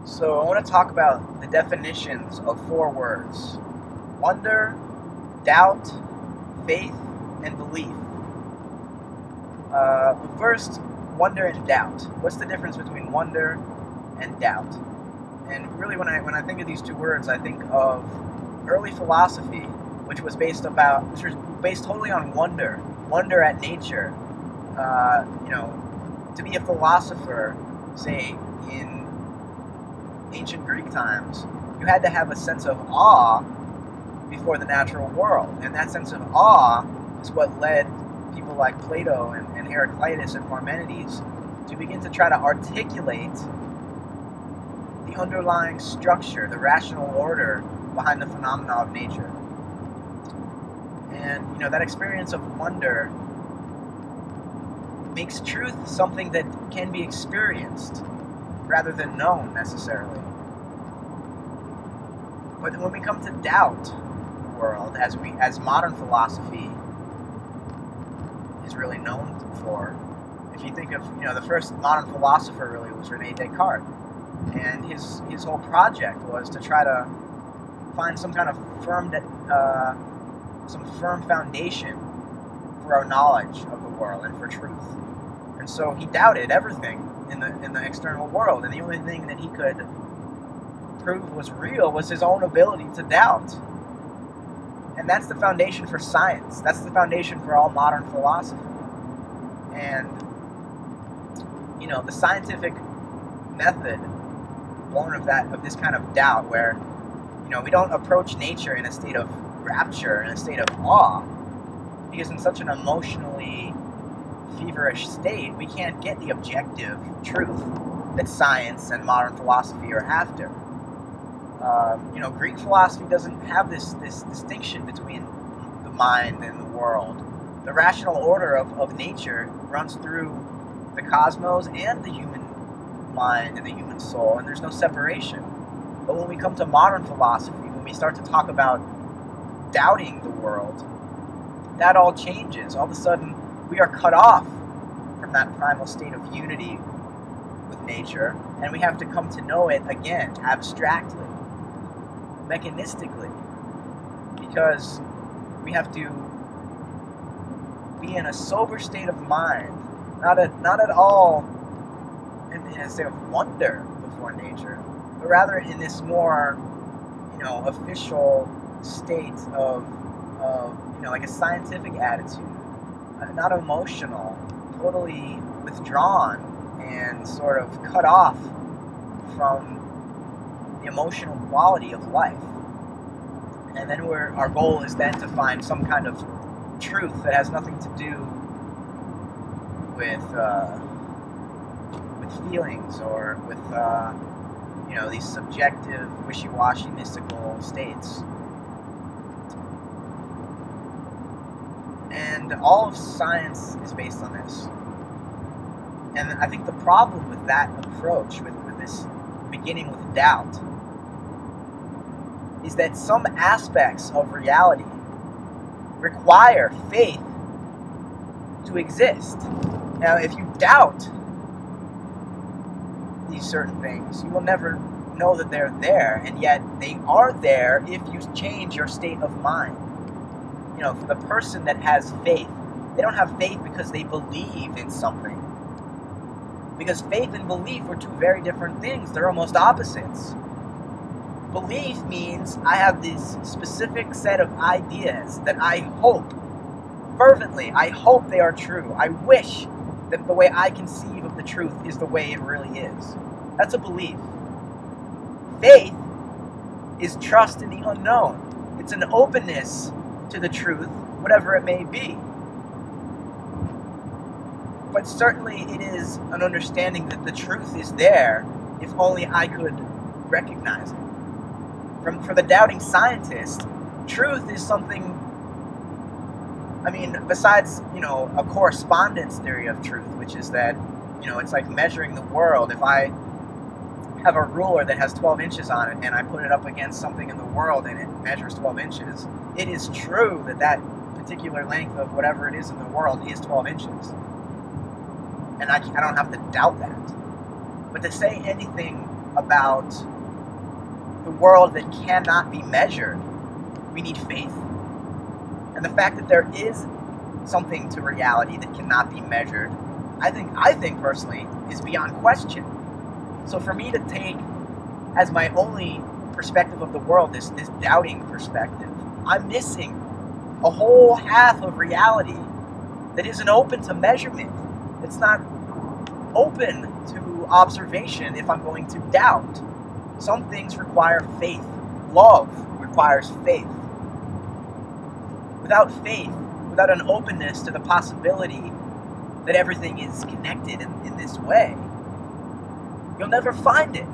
So I want to talk about the definitions of four words: wonder, doubt, faith, and belief. First, wonder and doubt. What's the difference between wonder and doubt? And really, when I think of these two words, I think of early philosophy, which was based totally on wonder at nature. To be a philosopher, say in ancient Greek times, you had to have a sense of awe before the natural world. And that sense of awe is what led people like Plato and Heraclitus and Parmenides to begin to try to articulate the underlying structure, the rational order behind the phenomena of nature. And that experience of wonder makes truth something that can be experienced rather than known necessarily. But when we come to doubt the world, as modern philosophy is really known for, if you think of the first modern philosopher really was Rene Descartes, and his whole project was to try to find some kind of firm foundation for our knowledge of the world and for truth. And so he doubted everything in the external world, and the only thing that he could prove was real was his own ability to doubt. And that's the foundation for science. That's the foundation for all modern philosophy. And the scientific method born of this kind of doubt, where we don't approach nature in a state of rapture, in a state of awe, because in such an emotionally feverish state, we can't get the objective truth that science and modern philosophy are after. Greek philosophy doesn't have this distinction between the mind and the world. The rational order of nature runs through the cosmos and the human mind and the human soul, and there's no separation. But when we come to modern philosophy, when we start to talk about doubting the world, that all changes. All of a sudden, we are cut off from that primal state of unity with nature, and we have to come to know it again, abstractly, mechanistically, because we have to be in a sober state of mind, not at all in a state of wonder before nature, but rather in this more, official state of like a scientific attitude, not emotional, totally withdrawn and sort of cut off from the emotional quality of life. And then our goal is then to find some kind of truth that has nothing to do with feelings or with these subjective, wishy-washy, mystical states. And all of science is based on this. And I think the problem with that approach, with this beginning with doubt, is that some aspects of reality require faith to exist. Now, if you doubt these certain things, you will never know that they're there, and yet they are there if you change your state of mind. For the person that has faith, they don't have faith because they believe in something. Because faith and belief are two very different things. They're almost opposites. Belief means I have this specific set of ideas that I hope, fervently, I hope they are true. I wish that the way I conceive of the truth is the way it really is. That's a belief. Faith is trust in the unknown. It's an openness to the truth, whatever it may be. But certainly it is an understanding that the truth is there if only I could recognize it. For the doubting scientist, truth is something, besides, a correspondence theory of truth, which is that, it's like measuring the world. If I have a ruler that has 12 inches on it and I put it up against something in the world and it measures 12 inches, it is true that particular length of whatever it is in the world is 12 inches. And I don't have to doubt that. But to say anything about the world that cannot be measured, we need faith. And the fact that there is something to reality that cannot be measured, I think personally, is beyond question. So for me to take as my only perspective of the world this doubting perspective, I'm missing a whole half of reality that isn't open to measurement. It's not open to observation if I'm going to doubt. Some things require faith. Love requires faith. Without faith, without an openness to the possibility that everything is connected in this way, you'll never find it.